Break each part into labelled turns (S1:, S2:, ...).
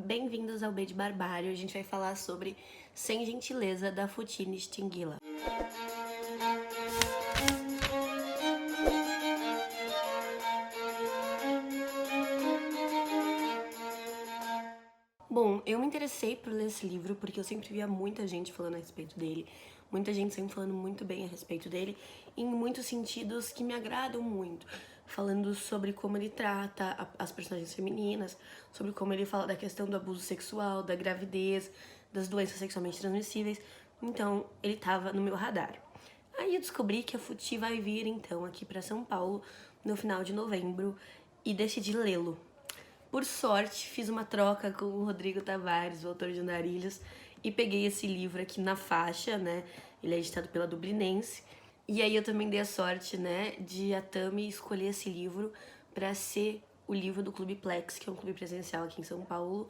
S1: Bem-vindos ao B de Barbário. A gente vai falar sobre Sem Gentileza, da Futini Stingila. Bom, eu me interessei por ler esse livro porque eu sempre via muita gente falando a respeito dele, muita gente sempre falando muito bem a respeito dele, em muitos sentidos que me agradam muito, falando sobre como ele trata as personagens femininas, sobre como ele fala da questão do abuso sexual, da gravidez, das doenças sexualmente transmissíveis. Então, ele tava no meu radar. Aí eu descobri que a Futi vai vir, então, aqui para São Paulo no final de novembro e decidi lê-lo. Por sorte, fiz uma troca com o Rodrigo Tavares, o autor de Andarilhos, e peguei esse livro aqui na faixa, né? Ele é editado pela Dublinense. E aí eu também dei a sorte, né, de a Tami escolher esse livro para ser o livro do Clube Plex, que é um clube presencial aqui em São Paulo,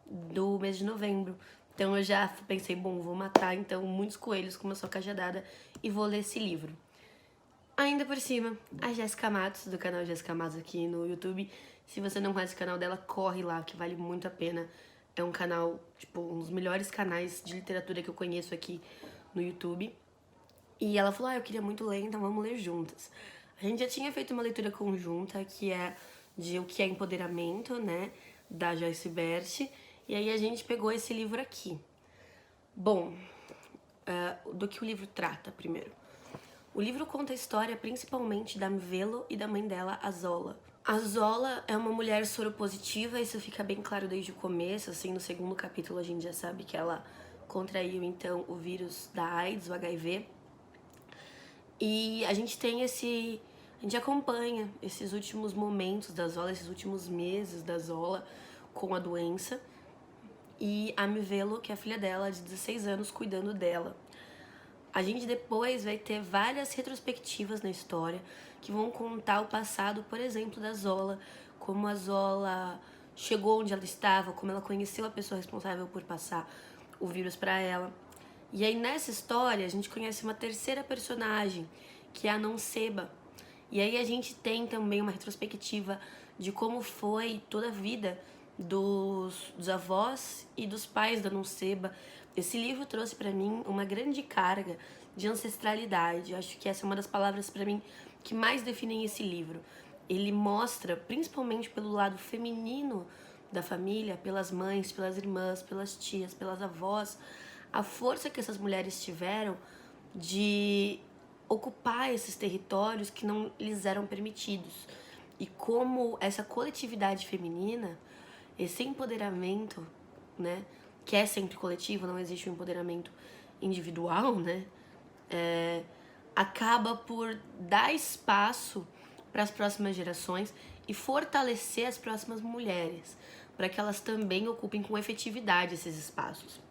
S1: do mês de novembro. Então eu já pensei, bom, vou matar então muitos coelhos com uma só cajadada e vou ler esse livro. Ainda por cima, a Jéssica Matos, do canal Jéssica Matos aqui no YouTube. Se você não conhece o canal dela, corre lá, que vale muito a pena. É um canal, tipo, um dos melhores canais de literatura que eu conheço aqui no YouTube. E ela falou, eu queria muito ler, então vamos ler juntas. A gente já tinha feito uma leitura conjunta, que é de O que é Empoderamento, né, da Joyce Bert. E aí a gente pegou esse livro aqui. Bom, do que o livro trata, primeiro. O livro conta a história principalmente da Mvelo e da mãe dela, a Zola. A Zola é uma mulher soropositiva, isso fica bem claro desde o começo, assim, no segundo capítulo a gente já sabe que ela contraiu, então, o vírus da AIDS, o HIV. E a gente tem a gente acompanha esses últimos momentos da Zola, esses últimos meses da Zola com a doença. E a Mvelo, que é a filha dela, de 16 anos, cuidando dela. A gente depois vai ter várias retrospectivas na história que vão contar o passado, por exemplo, da Zola, como a Zola chegou onde ela estava, como ela conheceu a pessoa responsável por passar o vírus para ela. E aí nessa história a gente conhece uma terceira personagem, que é a Nonseba. E aí a gente tem também uma retrospectiva de como foi toda a vida dos avós e dos pais da Nonseba. Esse livro trouxe para mim uma grande carga de ancestralidade. Eu acho que essa é uma das palavras para mim que mais definem esse livro. Ele mostra, principalmente pelo lado feminino da família, pelas mães, pelas irmãs, pelas tias, pelas avós, a força que essas mulheres tiveram de ocupar esses territórios que não lhes eram permitidos. E como essa coletividade feminina, esse empoderamento, né, que é sempre coletivo, não existe um empoderamento individual, né, acaba por dar espaço para as próximas gerações e fortalecer as próximas mulheres, para que elas também ocupem com efetividade esses espaços.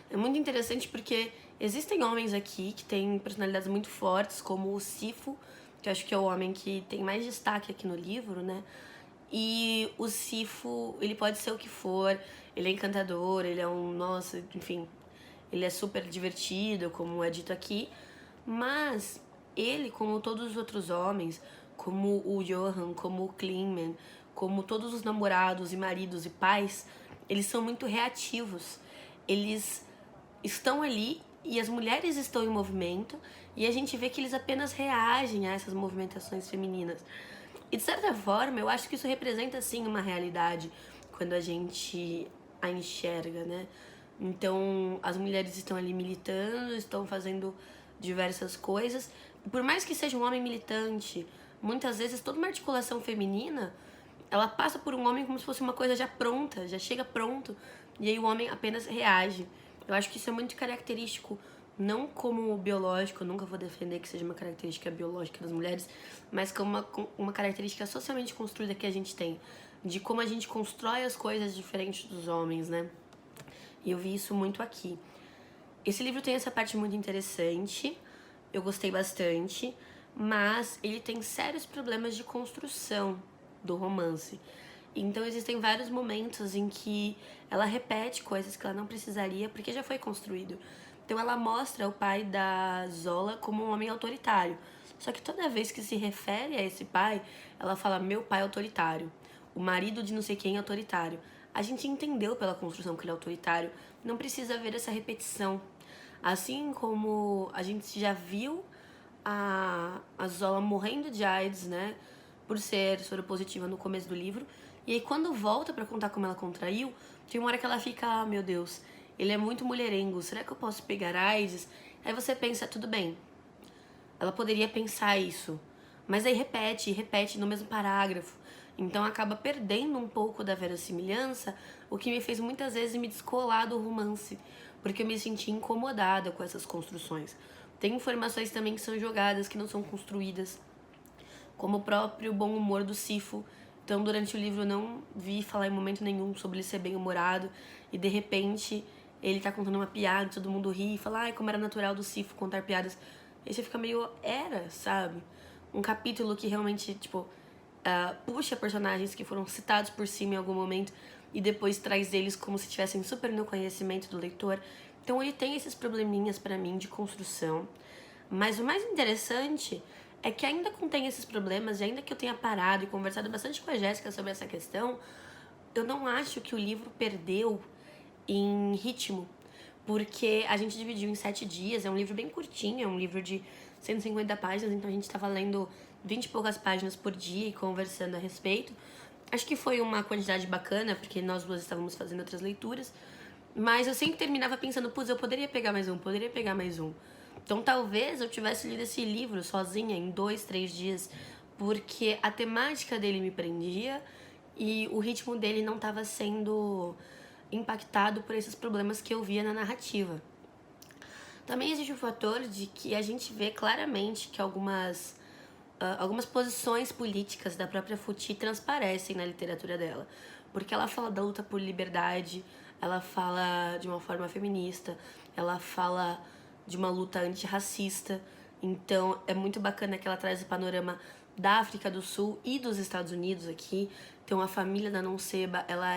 S1: É muito interessante porque existem homens aqui que têm personalidades muito fortes, como o Sifo, que eu acho que é o homem que tem mais destaque aqui no livro, né? E o Sifo, ele pode ser o que for, ele é encantador, ele é nossa, enfim, ele é super divertido, como é dito aqui, mas ele, como todos os outros homens, como o Johan, como o Klingman, como todos os namorados e maridos e pais, eles são muito reativos. Eles estão ali e as mulheres estão em movimento e a gente vê que eles apenas reagem a essas movimentações femininas. E de certa forma, eu acho que isso representa sim uma realidade quando a gente a enxerga, né? Então, as mulheres estão ali militando, estão fazendo diversas coisas. E por mais que seja um homem militante, muitas vezes toda uma articulação feminina, ela passa por um homem como se fosse uma coisa já pronta, já chega pronto, e aí o homem apenas reage. Eu acho que isso é muito característico, não como biológico, eu nunca vou defender que seja uma característica biológica das mulheres, mas como uma característica socialmente construída que a gente tem, de como a gente constrói as coisas diferentes dos homens, né? E eu vi isso muito aqui. Esse livro tem essa parte muito interessante, eu gostei bastante, mas ele tem sérios problemas de construção do romance. Então existem vários momentos em que ela repete coisas que ela não precisaria porque já foi construído. Então ela mostra o pai da Zola como um homem autoritário. Só que toda vez que se refere a esse pai, ela fala meu pai autoritário, o marido de não sei quem é autoritário, a gente entendeu pela construção que ele é autoritário, não precisa ver essa repetição. Assim como a gente já viu a Zola morrendo de AIDS, né, por ser soropositiva no começo do livro, e aí quando volta pra contar como ela contraiu, tem uma hora que ela fica, ah, meu Deus, ele é muito mulherengo, será que eu posso pegar AIDS? Aí você pensa, tudo bem, ela poderia pensar isso, mas aí repete no mesmo parágrafo. Então acaba perdendo um pouco da verossimilhança, o que me fez muitas vezes me descolar do romance, porque eu me senti incomodada com essas construções. Tem informações também que são jogadas, que não são construídas, como o próprio bom humor do Sifo. Então durante o livro eu não vi falar em momento nenhum sobre ele ser bem-humorado, e de repente ele tá contando uma piada, todo mundo ri e fala, ai, como era natural do Sifo contar piadas. Aí você fica meio, sabe? Um capítulo que realmente, tipo, puxa personagens que foram citados por cima em algum momento e depois traz eles como se estivessem super no conhecimento do leitor. Então ele tem esses probleminhas pra mim de construção. Mas o mais interessante é que ainda contém esses problemas, e ainda que eu tenha parado e conversado bastante com a Jéssica sobre essa questão, eu não acho que o livro perdeu em ritmo, porque a gente dividiu em 7 dias, é um livro bem curtinho, é um livro de 150 páginas, então a gente estava lendo 20 e poucas páginas por dia e conversando a respeito. Acho que foi uma quantidade bacana, porque nós duas estávamos fazendo outras leituras, mas eu sempre terminava pensando, putz, eu poderia pegar mais um, poderia pegar mais um. Então talvez eu tivesse lido esse livro sozinha em 2, 3 dias, porque a temática dele me prendia e o ritmo dele não estava sendo impactado por esses problemas que eu via na narrativa. Também existe o fator de que a gente vê claramente que algumas posições políticas da própria Futi transparecem na literatura dela, porque ela fala da luta por liberdade, ela fala de uma forma feminista, ela fala de uma luta antirracista. Então é muito bacana que ela traz o panorama da África do Sul e dos Estados Unidos aqui. Então a família da Nonseba, ela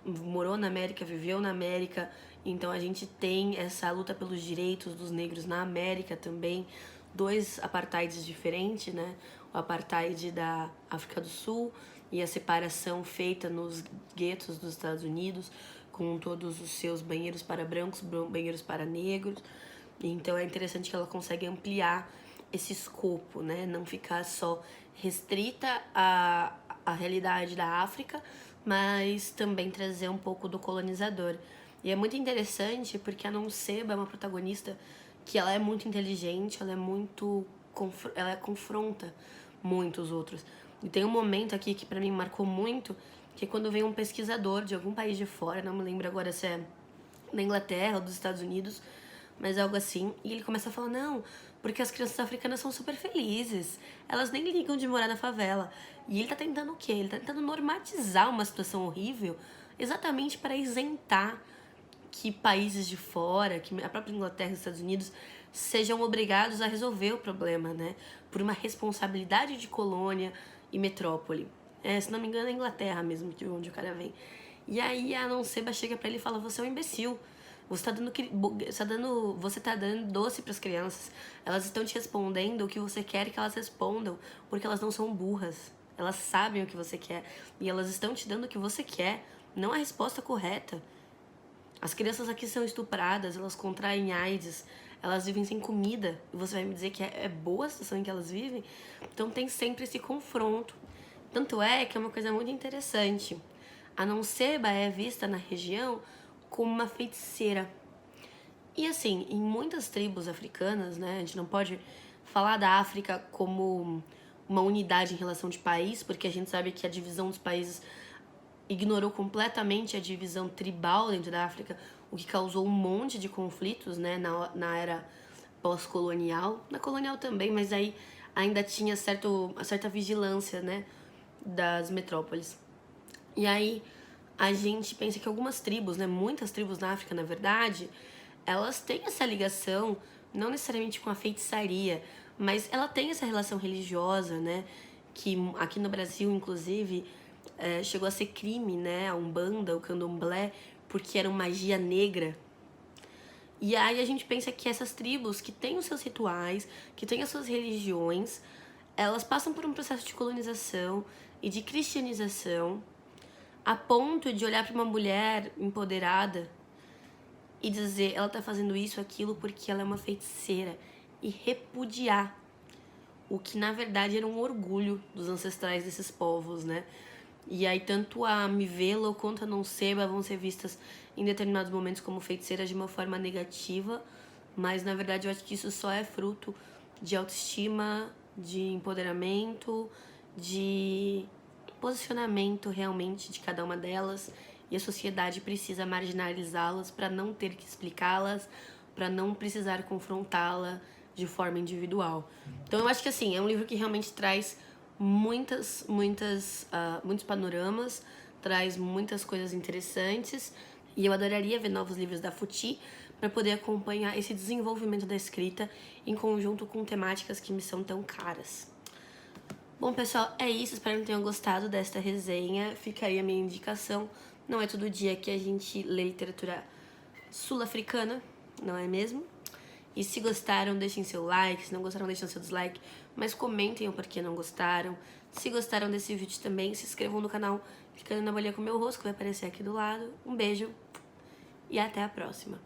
S1: morou na América, viveu na América, então a gente tem essa luta pelos direitos dos negros na América também. 2 apartheids diferentes, né? O apartheid da África do Sul e a separação feita nos guetos dos Estados Unidos, com todos os seus banheiros para brancos, banheiros para negros. Então é interessante que ela consegue ampliar esse escopo, né? Não ficar só restrita à realidade da África, mas também trazer um pouco do colonizador. E é muito interessante porque a Nonseba é uma protagonista que ela é muito inteligente, ela confronta muito os outros. E tem um momento aqui que pra mim marcou muito, que é quando vem um pesquisador de algum país de fora, não me lembro agora se é da Inglaterra ou dos Estados Unidos, mas algo assim, e ele começa a falar, não, porque as crianças africanas são super felizes, elas nem ligam de morar na favela. E ele tá tentando o quê? Ele tá tentando normatizar uma situação horrível, exatamente para isentar que países de fora, que a própria Inglaterra e os Estados Unidos sejam obrigados a resolver o problema, né? Por uma responsabilidade de colônia e metrópole. Se não me engano, é a Inglaterra mesmo, de onde o cara vem. E aí a Nonseba chega pra ele e fala, você é um imbecil. Você tá dando doce pras crianças. Elas estão te respondendo o que você quer que elas respondam, porque elas não são burras. Elas sabem o que você quer. E elas estão te dando o que você quer, não a resposta correta. As crianças aqui são estupradas, elas contraem AIDS, elas vivem sem comida. E você vai me dizer que é boa a situação em que elas vivem? Então tem sempre esse confronto. Tanto é que é uma coisa muito interessante. A Nonseba é vista na região como uma feiticeira. E assim, em muitas tribos africanas, né, a gente não pode falar da África como uma unidade em relação de país, porque a gente sabe que a divisão dos países ignorou completamente a divisão tribal dentro da África, o que causou um monte de conflitos, né, na era pós-colonial. Na colonial também, mas aí ainda tinha certa vigilância, né, das metrópoles. E aí a gente pensa que algumas tribos, né, muitas tribos na África, na verdade, elas têm essa ligação, não necessariamente com a feitiçaria, mas ela tem essa relação religiosa, né, que aqui no Brasil, inclusive, chegou a ser crime, né, a Umbanda, o Candomblé, porque era uma magia negra. E aí a gente pensa que essas tribos que têm os seus rituais, que têm as suas religiões, elas passam por um processo de colonização e de cristianização, a ponto de olhar para uma mulher empoderada e dizer, ela tá fazendo isso, aquilo, porque ela é uma feiticeira, e repudiar o que na verdade era um orgulho dos ancestrais desses povos, né? E aí tanto a Mivela quanto a Nonseba vão ser vistas em determinados momentos como feiticeiras de uma forma negativa, mas na verdade eu acho que isso só é fruto de autoestima, de empoderamento, de posicionamento realmente de cada uma delas, e a sociedade precisa marginalizá-las para não ter que explicá-las, para não precisar confrontá-la de forma individual. Então eu acho que assim, é um livro que realmente traz muitos panoramas, traz muitas coisas interessantes, e eu adoraria ver novos livros da Futi para poder acompanhar esse desenvolvimento da escrita em conjunto com temáticas que me são tão caras. Bom, pessoal, é isso. Espero que tenham gostado desta resenha. Fica aí a minha indicação. Não é todo dia que a gente lê literatura sul-africana, não é mesmo? E se gostaram, deixem seu like. Se não gostaram, deixem seu dislike. Mas comentem o porquê não gostaram. Se gostaram desse vídeo também, se inscrevam no canal clicando na bolinha com o meu rosto, que vai aparecer aqui do lado. Um beijo e até a próxima.